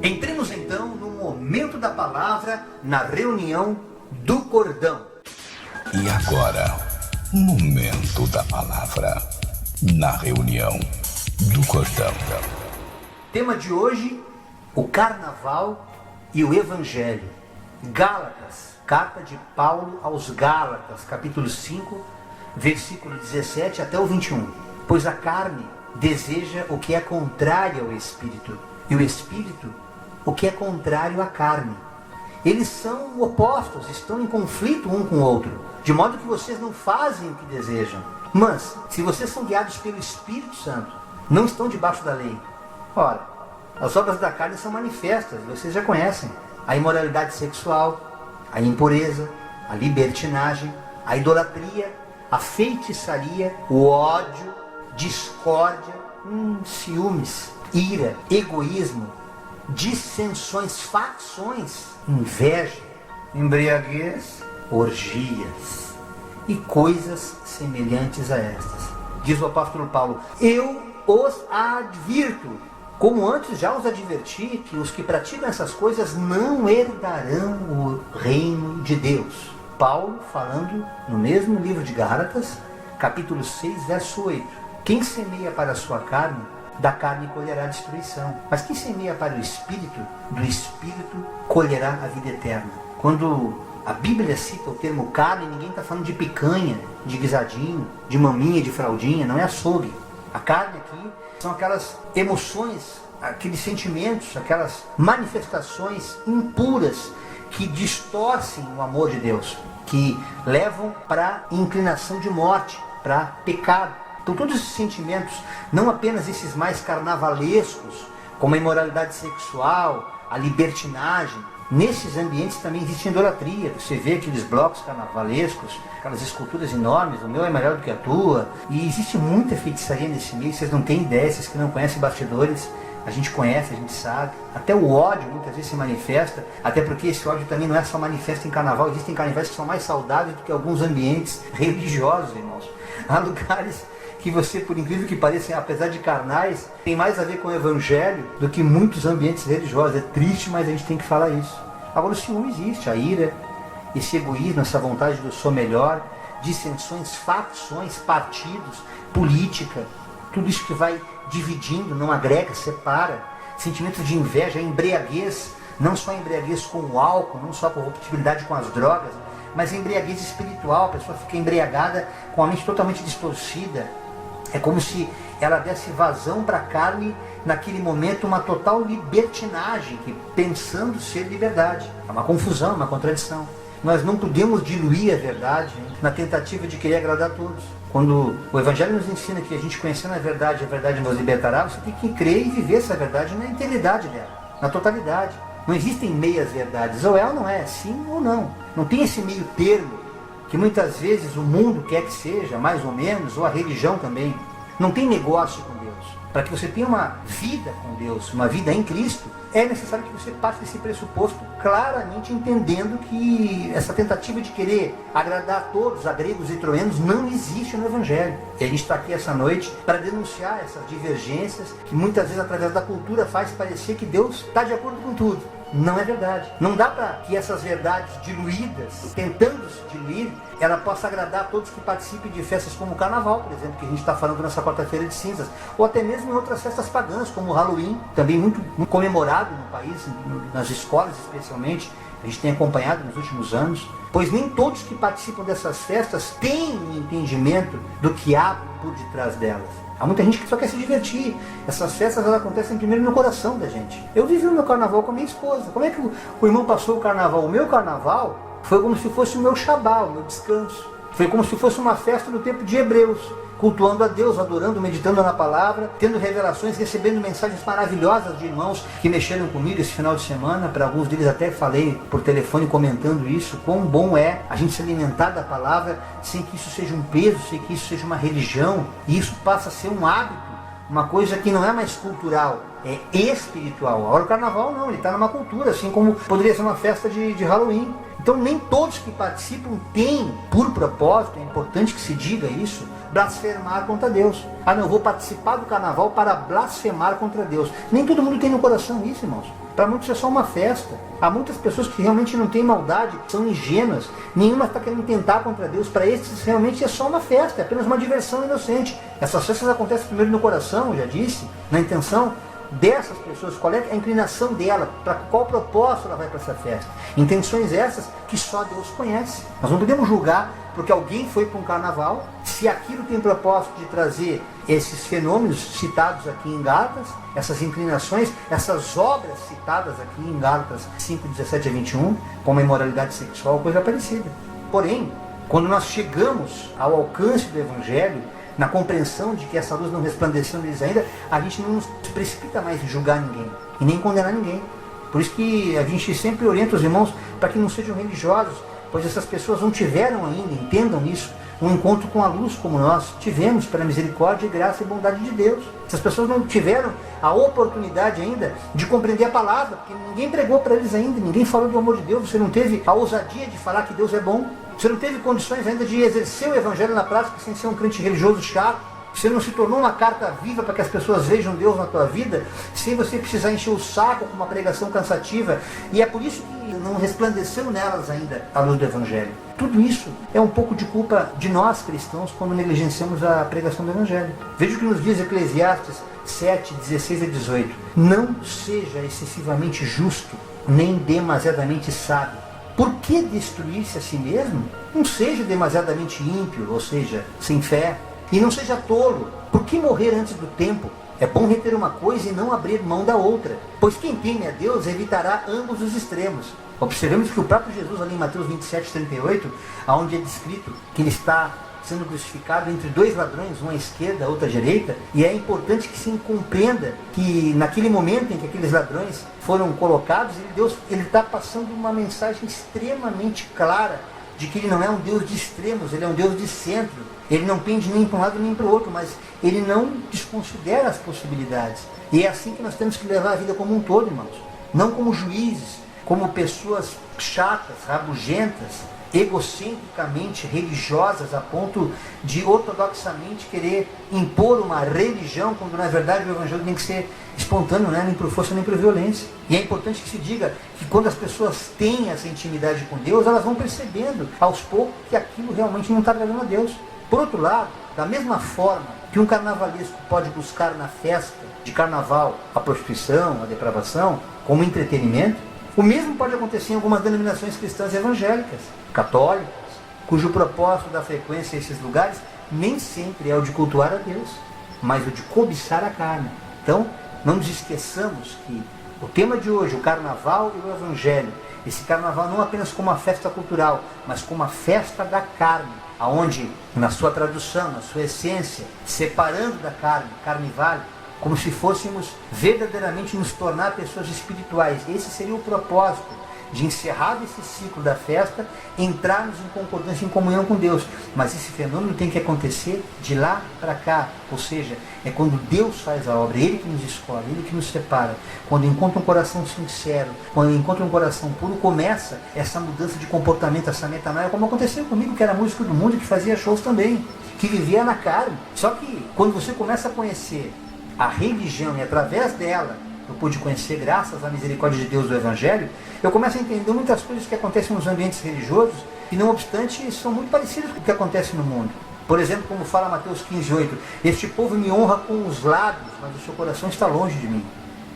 Entremos então no momento da palavra, na reunião do cordão. E agora, momento da palavra, na reunião do cordão. Tema de hoje, o carnaval e o evangelho. Gálatas, carta de Paulo aos Gálatas, capítulo 5, versículo 17 até o 21. Pois a carne deseja o que é contrário ao espírito, e o espírito o que é contrário à carne. Eles são opostos, estão em conflito um com o outro, de modo que vocês não fazem o que desejam. Mas, se vocês são guiados pelo Espírito Santo, não estão debaixo da lei. Ora, as obras da carne são manifestas, vocês já conhecem: a imoralidade sexual, a impureza, a libertinagem, a idolatria, a feitiçaria, o ódio, discórdia, ciúmes, ira, egoísmo, dissensões, facções, inveja, embriaguez, orgias e coisas semelhantes a estas. Diz o apóstolo Paulo: eu os advirto, como antes já os adverti, que os que praticam essas coisas não herdarão o reino de Deus. Paulo falando no mesmo livro de Gálatas, capítulo 6, verso 8. Quem semeia para a sua carne, da carne colherá a destruição. Mas quem semeia para o Espírito, do Espírito colherá a vida eterna. Quando a Bíblia cita o termo carne, ninguém está falando de picanha, de guisadinho, de maminha, de fraldinha, não é açougue. A carne aqui são aquelas emoções, aqueles sentimentos, aquelas manifestações impuras que distorcem o amor de Deus, que levam para inclinação de morte, para pecado. Então todos esses sentimentos, não apenas esses mais carnavalescos, como a imoralidade sexual, a libertinagem, nesses ambientes também existe idolatria. Você vê aqueles blocos carnavalescos, aquelas esculturas enormes, o meu é melhor do que a tua, e existe muita feitiçaria nesse meio. Vocês não têm ideia, vocês que não conhecem bastidores, a gente conhece, a gente sabe. Até o ódio muitas vezes se manifesta, até porque esse ódio também não é só manifesto em carnaval, existem carnavais que são mais saudáveis do que alguns ambientes religiosos, irmãos. Há lugares que você, por incrível que pareça, apesar de carnais, tem mais a ver com o evangelho do que muitos ambientes religiosos. É triste, mas a gente tem que falar isso. Agora, o ciúme existe, a ira, esse egoísmo, essa vontade do sou melhor, dissensões, facções, partidos, política, tudo isso que vai dividindo, não agrega, separa. Sentimento de inveja, embriaguez, não só embriaguez com o álcool, não só a corruptibilidade com as drogas, mas embriaguez espiritual. A pessoa fica embriagada com a mente totalmente distorcida. É como se ela desse vazão para a carne, naquele momento, uma total libertinagem, que pensando ser liberdade. É uma confusão, uma contradição. Nós não podemos diluir a verdade na tentativa de querer agradar a todos. Quando o Evangelho nos ensina que a gente conhecendo a verdade nos libertará, você tem que crer e viver essa verdade na integridade dela, na totalidade. Não existem meias verdades, ou é ou não é, sim ou não. Não tem esse meio termo, que muitas vezes o mundo quer que seja, mais ou menos, ou a religião também. Não tem negócio com Deus. Para que você tenha uma vida com Deus, uma vida em Cristo, é necessário que você parte desse pressuposto, claramente entendendo que essa tentativa de querer agradar a todos, a gregos e troianos, não existe no Evangelho. E a gente está aqui essa noite para denunciar essas divergências que muitas vezes, através da cultura, faz parecer que Deus está de acordo com tudo. Não é verdade. Não dá para que essas verdades diluídas, tentando se diluir, ela possa agradar a todos que participem de festas como o Carnaval, por exemplo, que a gente está falando nessa quarta-feira de cinzas, ou até mesmo em outras festas pagãs, como o Halloween, também muito comemorado no país, nas escolas especialmente. A gente tem acompanhado nos últimos anos, pois nem todos que participam dessas festas têm um entendimento do que há por detrás delas. Há muita gente que só quer se divertir. Essas festas, elas acontecem primeiro no coração da gente. Eu vivi o meu carnaval com a minha esposa. Como é que o irmão passou o carnaval? O meu carnaval foi como se fosse o meu Shabá, o meu descanso. Foi como se fosse uma festa no tempo de Hebreus, cultuando a Deus, adorando, meditando na palavra, tendo revelações, recebendo mensagens maravilhosas de irmãos que mexeram comigo esse final de semana. Para alguns deles até falei por telefone comentando isso, quão bom é a gente se alimentar da palavra sem que isso seja um peso, sem que isso seja uma religião, e isso passa a ser um hábito, uma coisa que não é mais cultural, é espiritual. Agora o carnaval não, ele está numa cultura, assim como poderia ser uma festa de Halloween. Então nem todos que participam têm, por propósito, é importante que se diga isso, blasfemar contra Deus. Ah, não, eu vou participar do carnaval para blasfemar contra Deus. Nem todo mundo tem no coração isso, irmãos. Para muitos é só uma festa. Há muitas pessoas que realmente não têm maldade, são ingênuas. Nenhuma está querendo tentar contra Deus. Para esses realmente é só uma festa, é apenas uma diversão inocente. Essas festas acontecem primeiro no coração, já disse, na intenção dessas pessoas, qual é a inclinação dela, para qual propósito ela vai para essa festa. Intenções essas que só Deus conhece. Nós não podemos julgar porque alguém foi para um carnaval, se aquilo tem propósito de trazer esses fenômenos citados aqui em Gálatas, essas inclinações, essas obras citadas aqui em Gálatas 5, 17 a 21, como a imoralidade sexual, coisa parecida. Porém, quando nós chegamos ao alcance do Evangelho, na compreensão de que essa luz não resplandeceu neles ainda, a gente não se precipita mais em julgar ninguém e nem condenar ninguém. Por isso que a gente sempre orienta os irmãos para que não sejam religiosos, pois essas pessoas não tiveram ainda, entendam isso, um encontro com a luz como nós tivemos pela misericórdia, graça e bondade de Deus. Essas pessoas não tiveram a oportunidade ainda de compreender a palavra, porque ninguém pregou para eles ainda, ninguém falou do amor de Deus, você não teve a ousadia de falar que Deus é bom, você não teve condições ainda de exercer o evangelho na prática sem ser um crente religioso chato. Você não se tornou uma carta viva para que as pessoas vejam Deus na tua vida, sem você precisar encher o saco com uma pregação cansativa. E é por isso que não resplandeceu nelas ainda a luz do Evangelho. Tudo isso é um pouco de culpa de nós cristãos quando negligenciamos a pregação do Evangelho. Veja o que nos diz Eclesiastes 7, 16 a 18. Não seja excessivamente justo, nem demasiadamente sábio. Por que destruir-se a si mesmo? Não seja demasiadamente ímpio, ou seja, sem fé. E não seja tolo. Por que morrer antes do tempo? É bom reter uma coisa e não abrir mão da outra. Pois quem teme a Deus evitará ambos os extremos. Observemos que o próprio Jesus, ali em Mateus 27, 38, onde é descrito que ele está sendo crucificado entre dois ladrões, um à esquerda, outro à direita, e é importante que se compreenda que naquele momento em que aqueles ladrões foram colocados, Deus está passando uma mensagem extremamente clara de que ele não é um Deus de extremos, ele é um Deus de centro. Ele não pende nem para um lado nem para o outro, mas ele não desconsidera as possibilidades. E é assim que nós temos que levar a vida como um todo, irmãos. Não como juízes, como pessoas chatas, rabugentas, egocentricamente religiosas, a ponto de ortodoxamente querer impor uma religião, quando na verdade o evangelho tem que ser espontâneo, né? Nem por força nem por violência. E é importante que se diga que quando as pessoas têm essa intimidade com Deus, elas vão percebendo aos poucos que aquilo realmente não está agradando a Deus. Por outro lado, da mesma forma que um carnavalesco pode buscar na festa de carnaval a prostituição, a depravação, como entretenimento, o mesmo pode acontecer em algumas denominações cristãs evangélicas, católicas, cujo propósito da frequência a esses lugares nem sempre é o de cultuar a Deus, mas o de cobiçar a carne. Então, não nos esqueçamos que o tema de hoje, o carnaval e o evangelho, esse carnaval não apenas como uma festa cultural, mas como uma festa da carne, aonde, na sua tradução, na sua essência, separando da carne, carnivale, como se fôssemos verdadeiramente nos tornar pessoas espirituais. Esse seria o propósito de, encerrado esse ciclo da festa, entrarmos em concordância, em comunhão com Deus. Mas esse fenômeno tem que acontecer de lá para cá, ou seja, é quando Deus faz a obra, Ele que nos escolhe, Ele que nos separa. Quando encontra um coração sincero, quando encontra um coração puro, começa essa mudança de comportamento, essa metanoia, como aconteceu comigo, que era músico do mundo, que fazia shows também, que vivia na carne. Só que quando você começa a conhecer a religião e através dela eu pude conhecer, graças à misericórdia de Deus do Evangelho, eu começo a entender muitas coisas que acontecem nos ambientes religiosos e, não obstante, são muito parecidas com o que acontece no mundo. Por exemplo, como fala Mateus 15:8, este povo me honra com os lábios, mas o seu coração está longe de mim.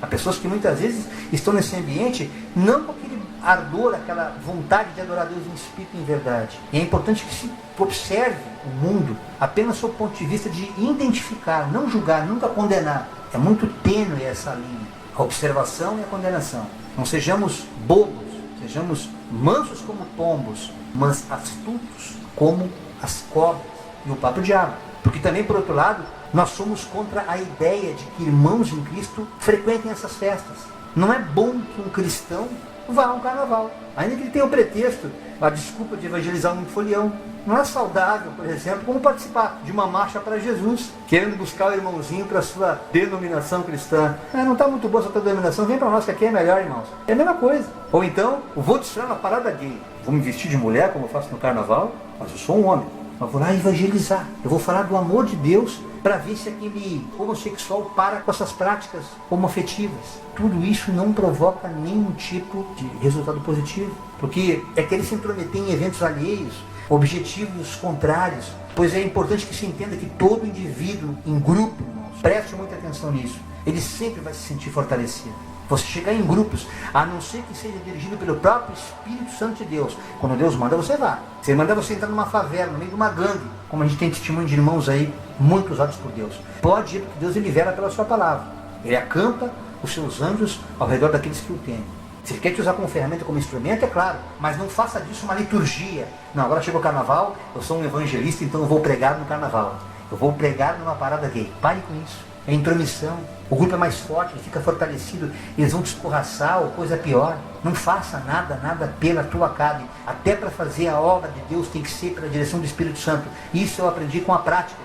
Há pessoas que muitas vezes estão nesse ambiente não com aquele ardor, aquela vontade de adorar a Deus em espírito e em verdade. E é importante que se observe o mundo apenas sob o ponto de vista de identificar, não julgar, nunca condenar. É muito tênue essa linha, a observação e a condenação. Não sejamos bobos, sejamos mansos como pombos, mas astutos como as cobras e o próprio diabo. Porque também, por outro lado, nós somos contra a ideia de que irmãos em Cristo frequentem essas festas. Não é bom que um cristão vá a um carnaval, ainda que ele tenha o pretexto, a desculpa de evangelizar um folião. Não é saudável, por exemplo, como participar de uma marcha para Jesus, querendo buscar o irmãozinho para a sua denominação cristã. Não está muito boa essa tua denominação, vem para nós que aqui é melhor, irmãos. É a mesma coisa. Ou então, eu vou desfilar na parada gay. Vou me vestir de mulher, como eu faço no carnaval, mas eu sou um homem. Eu vou lá evangelizar. Eu vou falar do amor de Deus para ver se aquele homossexual para com essas práticas homoafetivas. Tudo isso não provoca nenhum tipo de resultado positivo, porque é querer se intrometer em eventos alheios, objetivos contrários, pois é importante que se entenda que todo indivíduo em grupo, preste muita atenção nisso, ele sempre vai se sentir fortalecido. Você chegar em grupos, a não ser que seja dirigido pelo próprio Espírito Santo de Deus. Quando Deus manda, você vá. Se Ele manda você entrar numa favela, no meio de uma gangue, como a gente tem testemunho de irmãos aí, muito usados por Deus. Pode ir, porque Deus ele vela pela sua palavra. Ele acampa os seus anjos ao redor daqueles que o temem. Se ele quer te usar como ferramenta, como instrumento, é claro, mas não faça disso uma liturgia. Não, agora chegou o carnaval, eu sou um evangelista, então eu vou pregar no carnaval. Eu vou pregar numa parada gay. Pare com isso. É intromissão. O grupo é mais forte, ele fica fortalecido, eles vão te escorraçar ou coisa pior. Não faça nada pela tua carne. Até para fazer a obra de Deus tem que ser pela direção do Espírito Santo. Isso eu aprendi com a prática.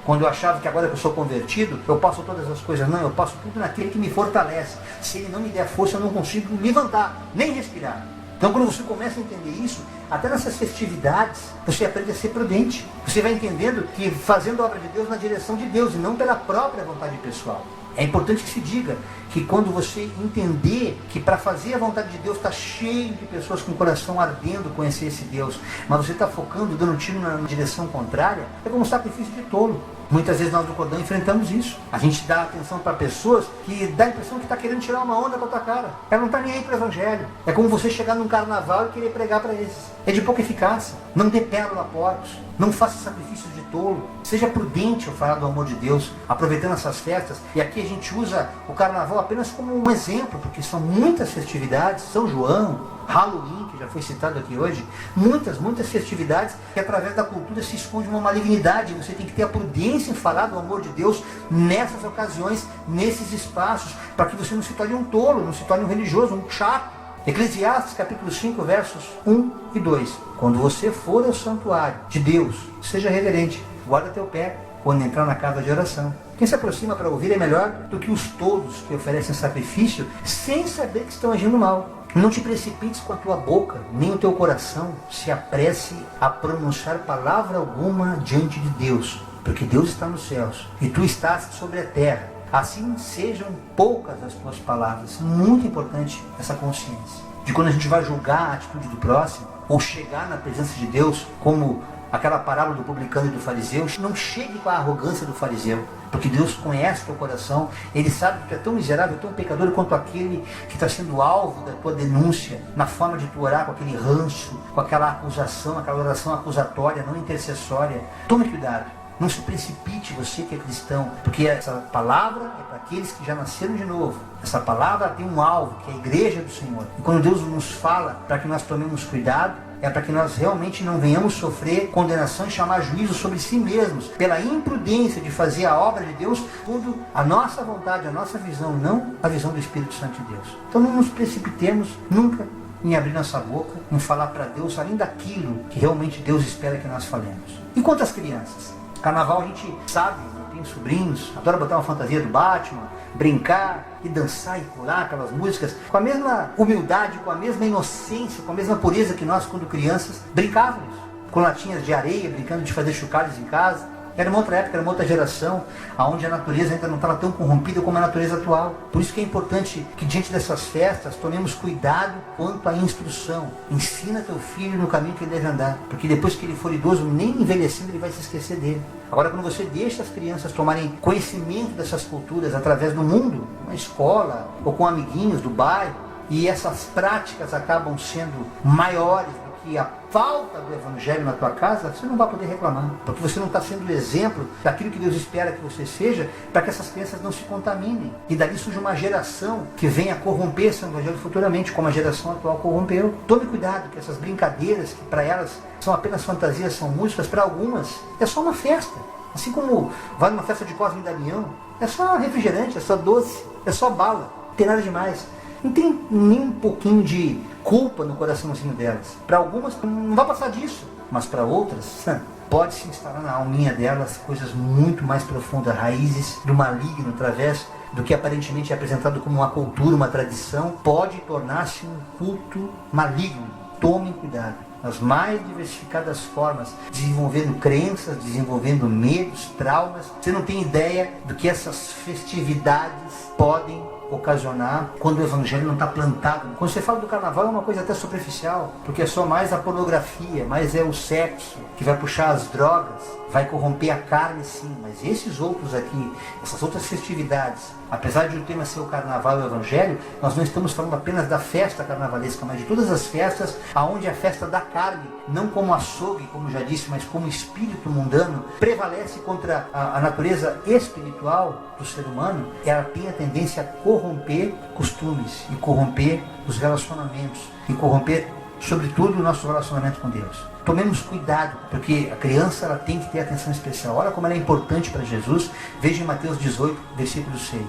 Quando eu achava que agora que eu sou convertido, eu posso todas as coisas. Não, eu posso tudo naquele que me fortalece. Se ele não me der força, eu não consigo levantar, nem respirar. Então quando você começa a entender isso, até nessas festividades, você aprende a ser prudente. Você vai entendendo que fazendo a obra de Deus na direção de Deus e não pela própria vontade pessoal. É importante que se diga que quando você entender que para fazer a vontade de Deus está cheio de pessoas com o coração ardendo conhecer esse Deus, mas você está focando, dando um tiro na direção contrária, é como um sacrifício de tolo. Muitas vezes nós do Cordão enfrentamos isso. A gente dá atenção para pessoas que dá a impressão que está querendo tirar uma onda com a tua cara. Ela não está nem aí para o evangelho. É como você chegar num carnaval e querer pregar para eles. É de pouca eficácia. Não dê pérola a porcos. Não faça sacrifícios de tolo. Seja prudente ao falar do amor de Deus, aproveitando essas festas. E aqui a gente usa o carnaval apenas como um exemplo, porque são muitas festividades. São João, Halloween, que já foi citado aqui hoje, muitas festividades que através da cultura se esconde uma malignidade. Você tem que ter a prudência em falar do amor de Deus nessas ocasiões, nesses espaços, para que você não se torne um tolo, não se torne um religioso, um chato. Eclesiastes capítulo 5, versos 1 e 2. Quando você for ao santuário de Deus, seja reverente, guarda teu pé quando entrar na casa de oração. Quem se aproxima para ouvir é melhor do que os tolos que oferecem sacrifício sem saber que estão agindo mal. Não te precipites com a tua boca, nem o teu coração se apresse a pronunciar palavra alguma diante de Deus, porque Deus está nos céus e tu estás sobre a terra. Assim sejam poucas as tuas palavras. Muito importante essa consciência de quando a gente vai julgar a atitude do próximo ou chegar na presença de Deus, como aquela parábola do publicano e do fariseu. Não chegue com a arrogância do fariseu, porque Deus conhece o teu coração. Ele sabe que tu é tão miserável, tão pecador quanto aquele que está sendo alvo da tua denúncia, na forma de tu orar com aquele ranço, com aquela acusação, aquela oração acusatória, não intercessória. Tome cuidado. Não se precipite, você que é cristão, porque essa palavra é para aqueles que já nasceram de novo. Essa palavra tem um alvo, que é a igreja do Senhor. E quando Deus nos fala para que nós tomemos cuidado, é para que nós realmente não venhamos sofrer condenação e chamar juízo sobre si mesmos, pela imprudência de fazer a obra de Deus, tudo a nossa vontade, a nossa visão, não a visão do Espírito Santo de Deus. Então não nos precipitemos nunca em abrir nossa boca, em falar para Deus além daquilo que realmente Deus espera que nós falemos. E quanto às crianças? Carnaval a gente sabe, eu tenho sobrinhos, adora botar uma fantasia do Batman, brincar e dançar e pular aquelas músicas com a mesma humildade, com a mesma inocência, com a mesma pureza que nós, quando crianças, brincávamos com latinhas de areia, brincando de fazer chocalhos em casa. Era uma outra época, era uma outra geração, onde a natureza ainda não estava tão corrompida como a natureza atual. Por isso que é importante que diante dessas festas tomemos cuidado quanto à instrução. Ensina teu filho no caminho que ele deve andar, porque depois que ele for idoso, nem envelhecendo ele vai se esquecer dele. Agora, quando você deixa as crianças tomarem conhecimento dessas culturas através do mundo, na escola ou com amiguinhos do bairro, e essas práticas acabam sendo maiores que a falta do evangelho na tua casa, você não vai poder reclamar, porque você não está sendo o exemplo daquilo que Deus espera que você seja, para que essas crianças não se contaminem, e dali surge uma geração que venha corromper esse evangelho futuramente, como a geração atual corrompeu. Tome cuidado que essas brincadeiras, que para elas são apenas fantasias, são músicas, para algumas é só uma festa, assim como vai numa festa de Cosme e Damião, é só refrigerante, é só doce, é só bala, não tem nada demais. Não tem nem um pouquinho de culpa no coraçãozinho delas. Para algumas não vai passar disso, mas para outras pode se instalar na alminha delas coisas muito mais profundas, raízes do maligno, através do que aparentemente é apresentado como uma cultura, uma tradição, pode tornar-se um culto maligno. Tomem cuidado. nas mais diversificadas formas, desenvolvendo crenças, desenvolvendo medos, traumas. Você não tem ideia do que essas festividades podem ocasionar quando o evangelho não está plantado. Quando você fala do carnaval é uma coisa até superficial, porque é só mais a pornografia, mais é o sexo que vai puxar as drogas, vai corromper a carne, sim. Mas esses outros aqui, essas outras festividades, apesar de o tema ser o carnaval e o evangelho, nós não estamos falando apenas da festa carnavalesca, mas de todas as festas aonde a festa da carne, não como açougue, como já disse, mas como espírito mundano, prevalece contra a natureza espiritual do ser humano. Ela tem a tendência a corromper costumes e corromper os relacionamentos e corromper, sobretudo, o nosso relacionamento com Deus. Tomemos cuidado, porque a criança ela tem que ter atenção especial. Olha como ela é importante para Jesus. Veja em Mateus 18, versículo 6.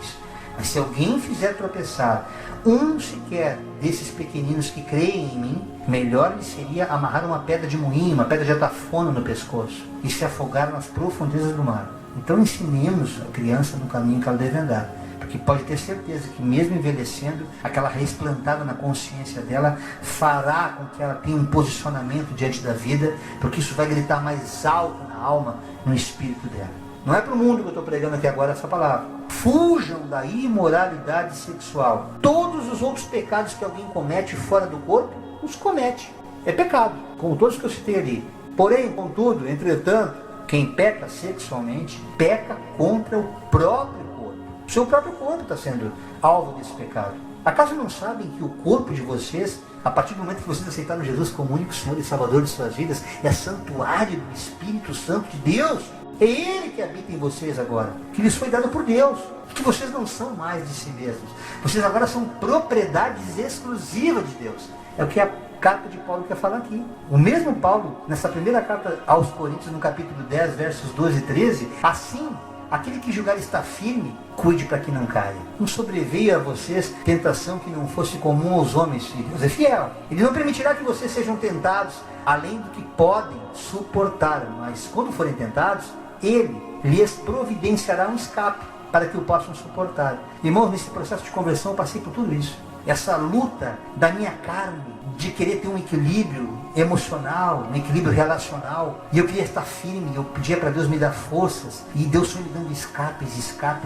Mas se alguém fizer tropeçar um sequer desses pequeninos que creem em mim, melhor lhe seria amarrar uma pedra de moinho, uma pedra de atafona no pescoço e se afogar nas profundezas do mar. Então ensinemos a criança no caminho que ela deve andar, porque pode ter certeza que mesmo envelhecendo, aquela raiz plantada na consciência dela fará com que ela tenha um posicionamento diante da vida, porque isso vai gritar mais alto na alma, no espírito dela. Não é para o mundo que eu estou pregando aqui agora essa palavra. Fujam da imoralidade sexual. Todos os outros pecados que alguém comete fora do corpo, os comete. É pecado, como todos que eu citei ali. Porém, contudo, entretanto, quem peca sexualmente, peca contra o próprio corpo. O seu próprio corpo está sendo alvo desse pecado. Acaso não sabem que o corpo de vocês, a partir do momento que vocês aceitaram Jesus como único Senhor e Salvador de suas vidas, é santuário do Espírito Santo de Deus? É Ele que habita em vocês agora, que lhes foi dado por Deus, que vocês não são mais de si mesmos. Vocês agora são propriedades exclusivas de Deus. É o que a carta de Paulo quer falar aqui. O mesmo Paulo, nessa primeira carta aos Coríntios, no capítulo 10, versos 12 e 13, assim, aquele que julgar está firme, cuide para que não caia. Não sobreveio a vocês tentação que não fosse comum aos homens, e Deus é fiel. Ele não permitirá que vocês sejam tentados além do que podem suportar, mas quando forem tentados, Ele lhes providenciará um escape para que o possam suportar. Irmãos, nesse processo de conversão eu passei por tudo isso. Essa luta da minha carne, de querer ter um equilíbrio emocional, um equilíbrio relacional, e eu queria estar firme, eu pedia para Deus me dar forças, e Deus foi me dando escapes,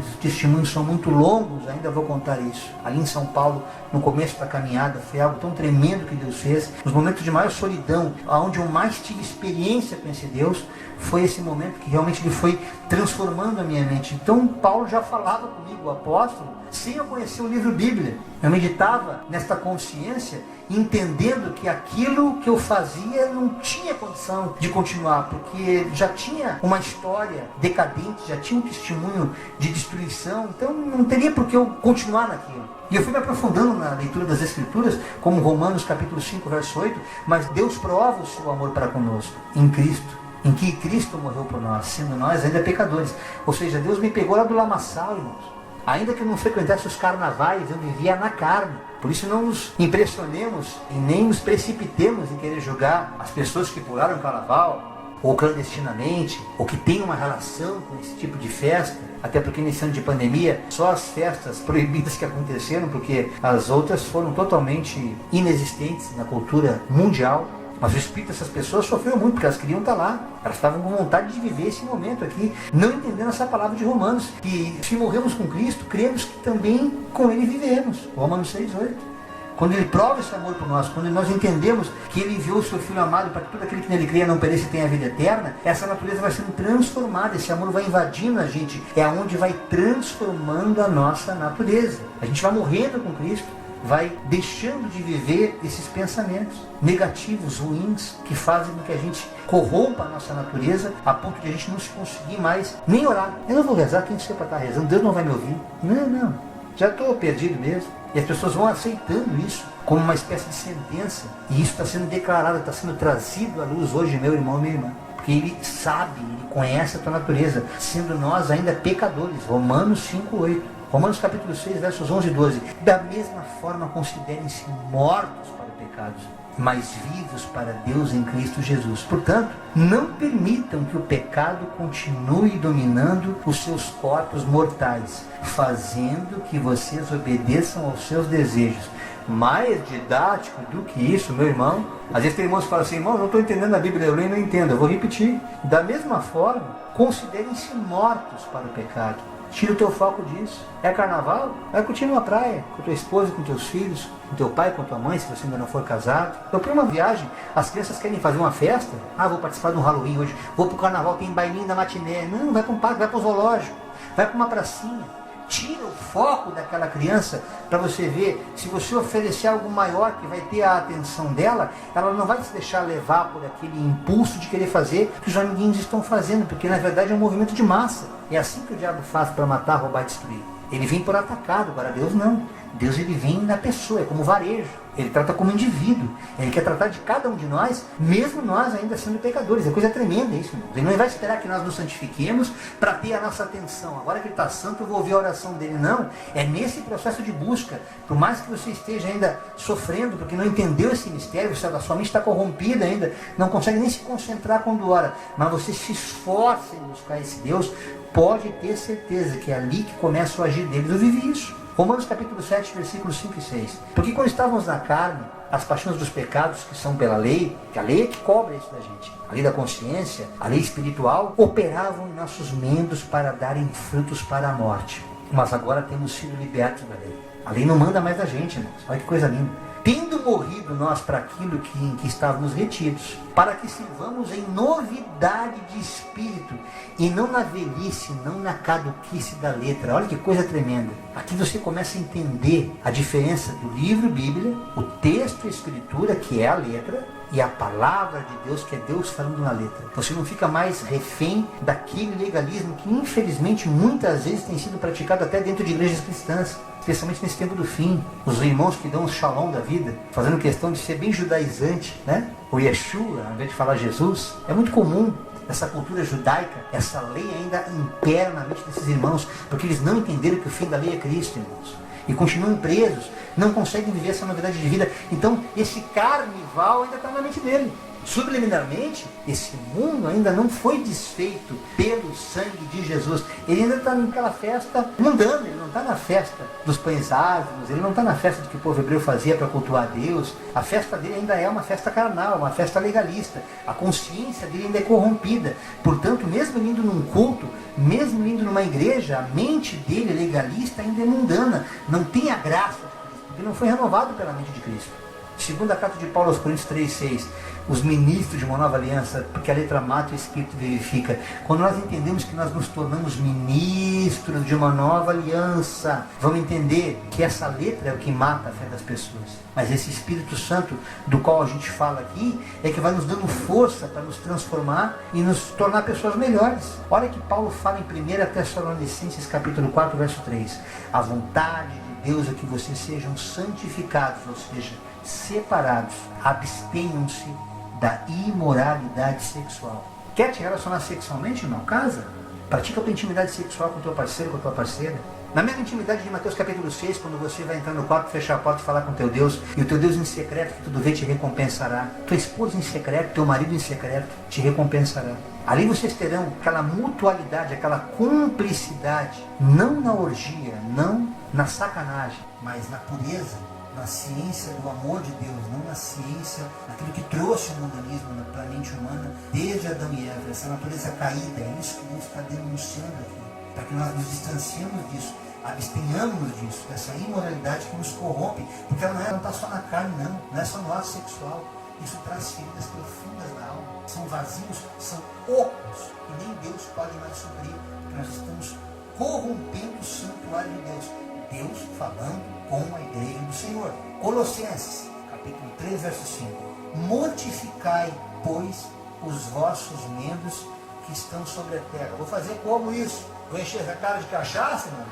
os testemunhos são muito longos, ainda vou contar isso. Ali em São Paulo, no começo da caminhada, foi algo tão tremendo que Deus fez. Nos momentos de maior solidão, onde eu mais tive experiência com esse Deus, foi esse momento que realmente Ele foi transformando a minha mente. Então Paulo já falava comigo, o apóstolo, sem eu conhecer o livro Bíblia. Eu meditava nesta consciência, entendendo que aquilo que eu fazia não tinha condição de continuar, porque já tinha uma história decadente, já tinha um testemunho de destruição, então não teria por que eu continuar naquilo. E eu fui me aprofundando na leitura das Escrituras, como Romanos capítulo 5, verso 8, mas Deus prova o seu amor para conosco, em Cristo, em que Cristo morreu por nós, sendo nós ainda pecadores. Ou seja, Deus me pegou lá do lamaçal, irmãos. Ainda que eu não frequentasse os carnavais, eu vivia na carne. Por isso não nos impressionemos e nem nos precipitemos em querer julgar as pessoas que pularam o carnaval, ou clandestinamente, ou que têm uma relação com esse tipo de festa. Até porque nesse ano de pandemia, só as festas proibidas que aconteceram, porque as outras foram totalmente inexistentes na cultura mundial. Mas o espírito dessas pessoas sofreu muito, porque elas queriam estar lá. Elas estavam com vontade de viver esse momento aqui, não entendendo essa palavra de Romanos, que se morremos com Cristo, cremos que também com Ele vivemos. Romanos 6:8. Quando Ele prova esse amor por nós, quando nós entendemos que Ele enviou o Seu Filho amado para que todo aquele que nele crê não pereça e tenha a vida eterna, essa natureza vai sendo transformada, esse amor vai invadindo a gente, é onde vai transformando a nossa natureza. A gente vai morrendo com Cristo, vai deixando de viver esses pensamentos negativos, ruins, que fazem com que a gente corrompa a nossa natureza, a ponto de a gente não se conseguir mais nem orar. Eu não vou rezar, quem sei para estar rezando, Deus não vai me ouvir. Não, já estou perdido mesmo. E as pessoas vão aceitando isso como uma espécie de sentença, e isso está sendo declarado, está sendo trazido à luz hoje, meu irmão, minha irmã. Porque Ele sabe, Ele conhece a tua natureza, sendo nós ainda pecadores. Romanos 5:8. Romanos capítulo 6, versos 11 e 12. Da mesma forma, considerem-se mortos para pecados, mas vivos para Deus em Cristo Jesus. Portanto, não permitam que o pecado continue dominando os seus corpos mortais, fazendo que vocês obedeçam aos seus desejos, Mais didático do que isso, meu irmão. Às vezes tem irmãos que falam assim: irmão, não estou entendendo a Bíblia, eu leio e não entendo. Eu vou repetir. Da mesma forma, considerem-se mortos para o pecado. Tira o teu foco disso. É carnaval? Vai curtir numa praia, com tua esposa, com teus filhos, com teu pai, com tua mãe, se você ainda não for casado. Eu para uma viagem, as crianças querem fazer uma festa. Ah, vou participar de um Halloween hoje. Vou pro carnaval, tem bailinho da matiné. Não, vai para um parque, vai para o zoológico. Vai para uma pracinha. Tira o foco daquela criança para você ver. Se você oferecer algo maior que vai ter a atenção dela, ela não vai se deixar levar por aquele impulso de querer fazer o que os amiguinhos estão fazendo, porque na verdade é um movimento de massa. É assim que o diabo faz para matar, roubar e destruir. Ele vem por atacado, agora Deus não. Deus ele vem na pessoa, é como varejo. Ele trata como indivíduo. Ele quer tratar de cada um de nós, mesmo nós ainda sendo pecadores. É coisa tremenda isso, irmãos. Ele não vai esperar que nós nos santifiquemos para ter a nossa atenção. Agora que ele está santo, eu vou ouvir a oração dele. Não. É nesse processo de busca. Por mais que você esteja ainda sofrendo, porque não entendeu esse mistério, a sua mente está corrompida ainda, não consegue nem se concentrar quando ora. Mas você se esforça em buscar esse Deus, pode ter certeza que é ali que começa o agir deles. Eu vivi isso. Romanos capítulo 7, versículos 5 e 6. Porque quando estávamos na carne, as paixões dos pecados que são pela lei, que a lei é que cobra isso da gente, a lei da consciência, a lei espiritual, operavam em nossos membros para darem frutos para a morte. Mas agora temos sido libertos da lei. A lei não manda mais da gente, irmãos. Olha que coisa linda. Tendo morrido nós para aquilo em que estávamos retidos, para que sirvamos em novidade de espírito, e não na velhice, não na caduquice da letra. Olha que coisa tremenda. Aqui você começa a entender a diferença do livro Bíblia, o texto e a escritura, que é a letra, e a palavra de Deus, que é Deus falando na letra. Você não fica mais refém daquele legalismo que infelizmente muitas vezes tem sido praticado até dentro de igrejas cristãs, especialmente nesse tempo do fim. Os irmãos que dão um shalom da vida, fazendo questão de ser bem judaizante, né? O Yeshua, ao invés de falar Jesus. É muito comum essa cultura judaica, essa lei ainda impera na mente desses irmãos, porque eles não entenderam que o fim da lei é Cristo, irmãos. E continuam presos, não conseguem viver essa novidade de vida. Então esse carnaval ainda está na mente dele. Subliminarmente, esse mundo ainda não foi desfeito pelo sangue de Jesus. Ele ainda está naquela festa mundana, ele não está na festa dos pães ázimos, ele não está na festa que o povo hebreu fazia para cultuar a Deus. A festa dele ainda é uma festa carnal, uma festa legalista. A consciência dele ainda é corrompida. Portanto, mesmo indo num culto, mesmo indo numa igreja, a mente dele legalista ainda é mundana. Não tem a graça de Cristo, porque não foi renovado pela mente de Cristo. Segunda carta de Paulo aos Coríntios 3,6, os ministros de uma nova aliança, porque a letra mata e o Espírito vivifica. Quando nós entendemos que nós nos tornamos ministros de uma nova aliança, vamos entender que essa letra é o que mata a fé das pessoas. Mas esse Espírito Santo, do qual a gente fala aqui, é que vai nos dando força para nos transformar e nos tornar pessoas melhores. Olha que Paulo fala em 1 Tessalonicenses capítulo 4, verso 3. A vontade de Deus é que vocês sejam santificados, ou seja, separados, abstenham-se da imoralidade sexual. Quer te relacionar sexualmente, irmão? Casa. Pratica a tua intimidade sexual com o teu parceiro, com a tua parceira. Na mesma intimidade de Mateus capítulo 6, quando você vai entrar no quarto, fechar a porta e falar com teu Deus, e o teu Deus em secreto, que tudo vê, te recompensará. Tua esposa em secreto, teu marido em secreto, te recompensará. Ali vocês terão aquela mutualidade, aquela cumplicidade, não na orgia, não na sacanagem, mas na pureza, na ciência do amor de Deus, não na ciência daquilo que trouxe o mundanismo para a mente humana desde Adão e Eva, essa natureza caída. É isso que Deus está denunciando aqui, para que nós nos distanciemos disso, abstenhamos disso, dessa imoralidade que nos corrompe, porque ela não está só na carne, não é só no ato sexual. Isso traz feridas profundas na alma, são vazios, são ocos, e nem Deus pode mais suprir, porque nós estamos corrompendo o santuário de Deus. Deus falando com a igreja do Senhor. Colossenses, capítulo 3, verso 5. Mortificai, pois, os vossos membros que estão sobre a terra. Vou fazer como isso? Vou encher a cara de cachaça, irmão?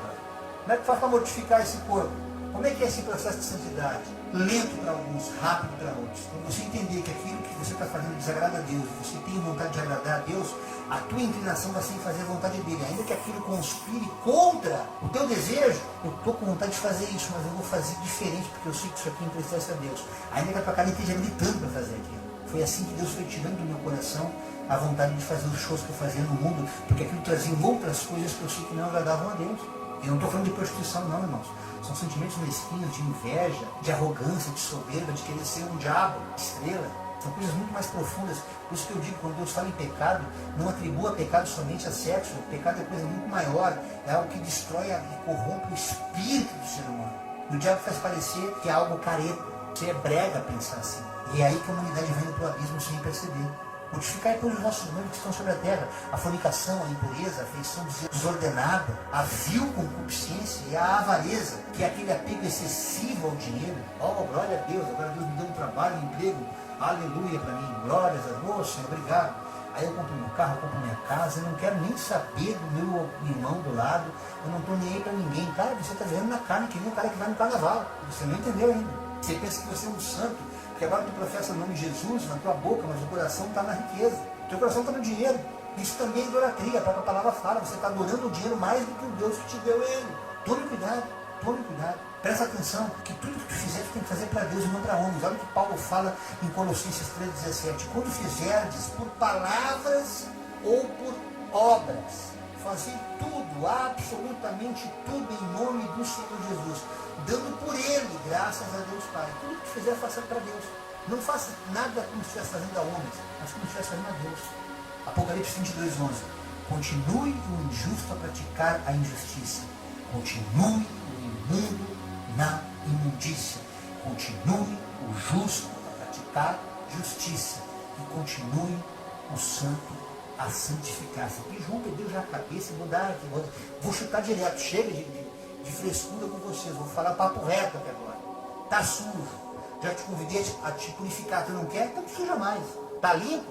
Como é que faz para mortificar esse corpo? Como é que é esse processo de santidade? Lento para alguns, rápido para outros. Quando você entender que aquilo que você está fazendo desagrada a Deus, você tem vontade de agradar a Deus, a tua inclinação vai ser em fazer a vontade dele. Ainda que aquilo conspire contra o teu desejo, eu estou com vontade de fazer isso, mas eu vou fazer diferente, porque eu sei que isso aqui entristece a Deus. Ainda que a tua carne esteja gritando para fazer aquilo. Foi assim que Deus foi tirando do meu coração a vontade de fazer os shows que eu fazia no mundo, porque aquilo trazia outras coisas que eu sei que não agradavam a Deus. Eu não estou falando de prostituição não, irmãos. São sentimentos mesquinhos, de inveja, de arrogância, de soberba, de querer ser um diabo, estrela. São coisas muito mais profundas. Por isso que eu digo, quando Deus fala em pecado, não atribua pecado somente a sexo. O pecado é coisa muito maior. É algo que destrói e corrompe o espírito do ser humano. E o diabo faz parecer que é algo careta. Você é brega pensar assim. E é aí que a humanidade vai indo para o abismo sem perceber. Mortificai todos os vossos membros que estão sobre a terra. A fornicação, a impureza, a afeição desordenada, a vil concupiscência e a avareza, que é aquele apego excessivo ao dinheiro. Oh, glória a Deus, agora Deus me deu um trabalho, um emprego. Aleluia para mim, glórias a Deus, Senhor, obrigado. Aí eu compro meu carro, eu compro minha casa, eu não quero nem saber do meu irmão do lado, eu não estou nem aí para ninguém. Cara, você está vendo na carne que nem o cara que vai no carnaval. Você não entendeu ainda. Você pensa que você é um santo, que agora tu professa o nome de Jesus na tua boca, mas o coração está na riqueza, o teu coração está no dinheiro. Isso também é idolatria, a própria palavra fala, você está adorando o dinheiro mais do que o Deus que te deu ele. Tome cuidado, tome cuidado. Presta atenção, que tudo que tu fizer, tu tem que fazer para Deus e não para homens. Olha o que Paulo fala em Colossenses 3,17. Quando fizerdes por palavras ou por obras, fazei tudo, absolutamente tudo em nome do Senhor Jesus, dando por Ele graças a Deus Pai. Tudo que tu fizer, faça para Deus. Não faça nada como se estivesse fazendo a homens, mas como se estivesse fazendo a Deus. Apocalipse 22,11. Continue o injusto a praticar a injustiça. Continue o imundo na imundícia. Continue o justo a praticar justiça. E continue o santo a santificar-se. E João perdeu já a cabeça e mudar aqui. Vou chutar direto. Chega de frescura com vocês. Vou falar papo reto aqui agora. Está sujo. Já te convidei a te purificar. Tu não quer? Então não suja mais. Está limpo?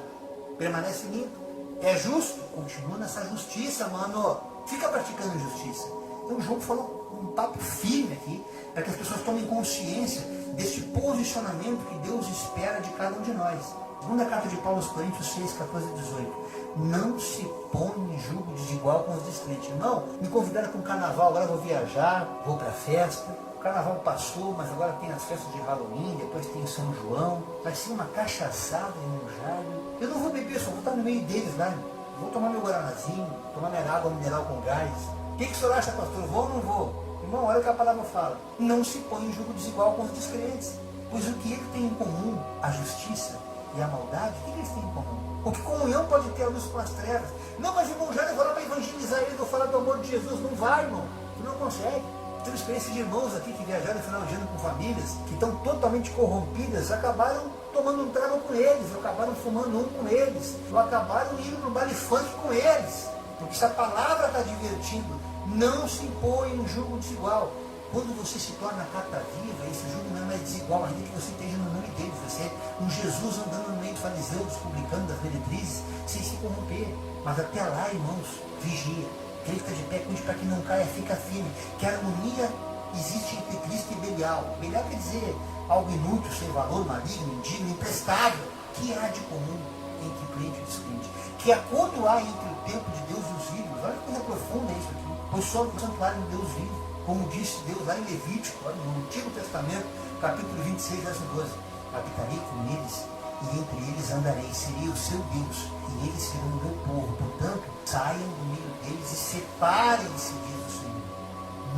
Permanece limpo. É justo? Continua nessa justiça, mano. Fica praticando justiça. Então João falou um papo firme aqui, para que as pessoas tomem consciência desse posicionamento que Deus espera de cada um de nós. Segunda carta de Paulo aos Coríntios 6, 14 e 18. Não se põe em julgo desigual com os descrentes. Irmão, me convidaram para um carnaval, agora vou viajar, vou para a festa. O carnaval passou, mas agora tem as festas de Halloween, depois tem São João. Vai ser uma cachaçada em Monjalho. Eu não vou beber, só vou estar no meio deles lá. Vou tomar meu guaranazinho, tomar minha água mineral com gás. O que o senhor acha, pastor? Vou ou não vou? Irmão, olha o que a palavra fala. Não se põe em julgo desigual com os descrentes. Pois o que ele tem em comum, a justiça e a maldade, o que eles têm em comum? O que comunhão pode ter a luz com as trevas? Não, mas irmão, já eu vou lá para evangelizar ele, vou falar do amor de Jesus. Não vai, irmão. Tu não consegue. Tenho experiência de irmãos aqui que viajaram no final de ano com famílias, que estão totalmente corrompidas, acabaram tomando um trago com eles, acabaram fumando um com eles, ou acabaram indo no baile funk com eles. Porque se a palavra está divertindo, não se impõe um julgo desigual. Quando você se torna carta viva, esse julgo não é mais desigual, ainda que você esteja no meio deles. Você é um Jesus andando no meio dos fariseus, dos publicanos, das meretrizes, sem se corromper. Mas até lá, irmãos, vigia. Quem está de pé, cuide para que não caia, fica firme. Que a harmonia existe entre Cristo e Belial. Belial quer dizer algo inútil, sem valor, maligno, indigno, imprestável. Que há de comum entre crente e descrente? Que acordo há entre o templo de Deus e os ídolos? Olha que coisa profunda isso aqui. Pois só no santuário de Deus vive. Como disse Deus lá em Levítico, olha, no Antigo Testamento, capítulo 26, verso 12. Habitarei com eles e entre eles andarei, serei o seu Deus, e eles serão o meu povo. Portanto, saiam do meio deles e separem-se, diz o Senhor.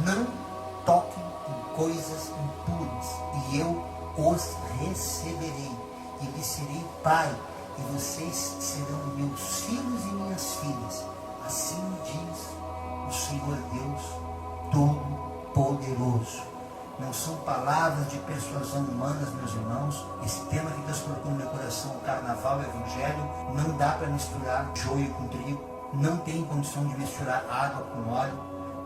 Não toquem em coisas impuras, e eu os receberei, e lhes serei pai, e vocês serão meus filhos e minhas filhas. Assim diz o Senhor Deus Todo-Poderoso. Não são palavras de persuasão humanas, meus irmãos. Esse tema que Deus colocou no meu coração, o carnaval e o evangelho, não dá para misturar joio com trigo. Não tem condição de misturar água com óleo.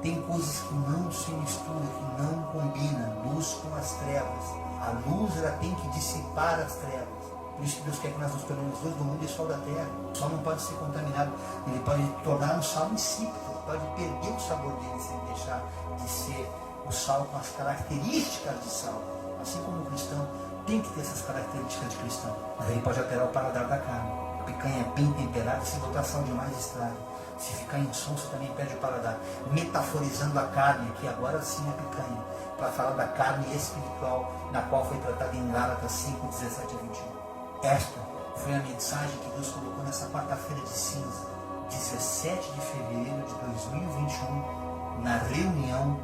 Tem coisas que não se misturam, que não combinam. Luz com as trevas. A luz, ela tem que dissipar as trevas. Por isso que Deus quer que nós nos tornemos luz do mundo e sol da terra. O sol não pode ser contaminado. Ele pode tornar um sal insípido. Ele pode perder o sabor dele se ele deixar de ser o sal com as características de sal. Assim como o cristão tem que ter essas características de cristão. Mas ele pode alterar o paladar da carne. A picanha bem temperada, se botar sal demais, estraga. Se ficar insonso, também perde o paladar. Metaforizando a carne, aqui agora sim a picanha, para falar da carne espiritual, na qual foi tratada em Gálatas 5, 17 a 21. Esta foi a mensagem que Deus colocou nessa quarta-feira de cinza, 17 de fevereiro de 2021, na reunião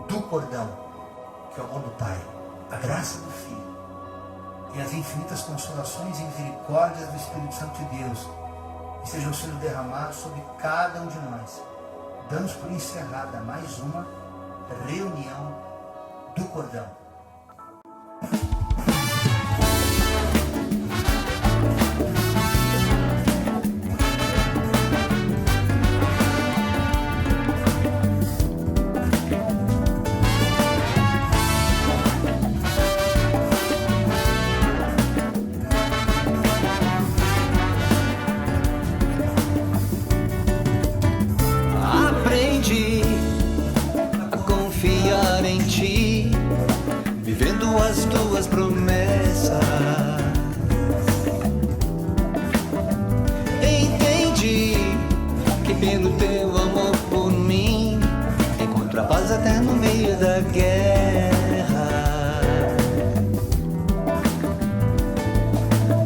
do cordão, que é o amor do Pai, a graça do Filho e as infinitas consolações e misericórdias do Espírito Santo de Deus estejam sendo derramados sobre cada um de nós. Damos por encerrada mais uma reunião do cordão. Vivendo as tuas promessas, entendi que pelo teu amor por mim encontro a paz até no meio da guerra.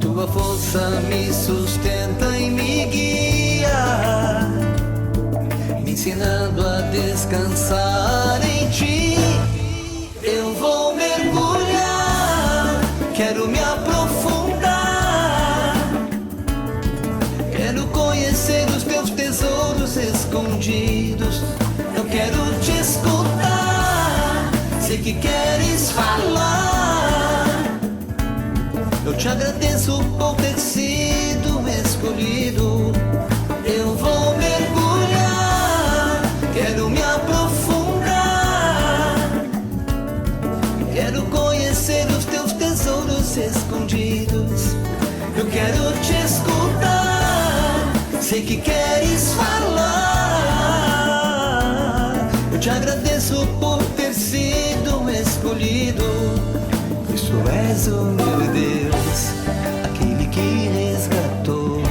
Tua força me sustenta e me guia, me ensinando a descansar em ti. Eu vou mergulhar, quero me aprofundar, quero conhecer os teus tesouros escondidos. Eu quero te escutar, sei que queres falar. Eu te agradeço por ter sido escolhido. Eu vou mergulhar, quero me aprofundar, quero conhecer os teus tesouros escondidos. Eu quero te escutar, sei que queres falar. Eu te agradeço por ter sido escolhido, pois tu és o meu Deus, aquele que resgatou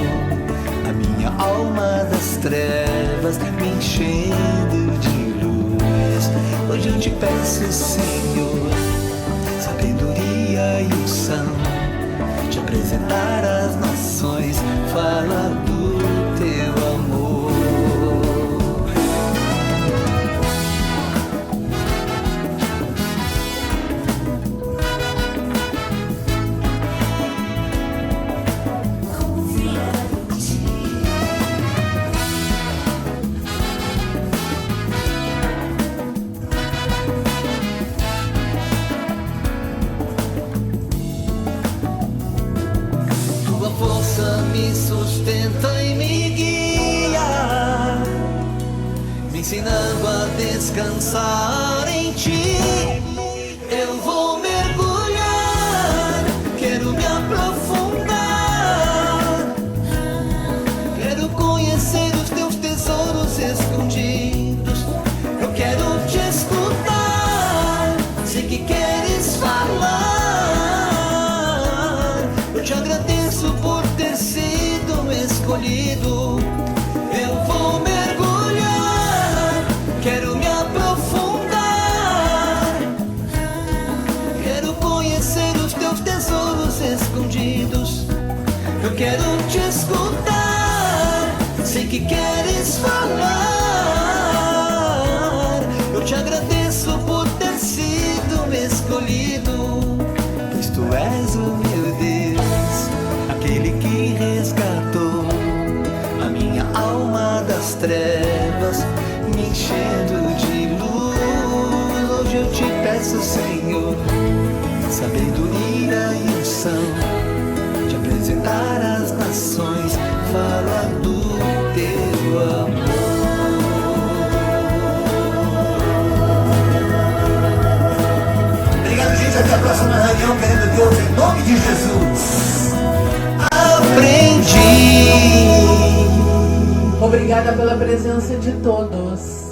a minha alma das trevas, me enchendo de luz. Hoje eu te peço, Senhor, sabedoria e unção, te apresentar às nações, fala do teu amor. Me sustenta e me guia, me ensinando a descansar em ti. Eu vou mergulhar, quero me aprofundar, quero conhecer os teus tesouros escondidos. Eu quero te escutar, sei que queres falar. Eu te agradeço por ter sido escolhido. Eu vou mergulhar, quero me aprofundar, quero conhecer os teus tesouros escondidos. Eu quero te escutar, sei que queres falar. Eu te agradeço por ter sido escolhido, pois tu és o meu Deus, aquele que resgatou a minha alma das trevas, me enchendo de luz. Hoje eu te peço, Senhor, sabedoria e unção, te apresentar às nações, fala do teu amor. Obrigado, gente. Até a próxima reunião, querendo Deus, em nome de Jesus. Aprendi. Obrigada pela presença de todos.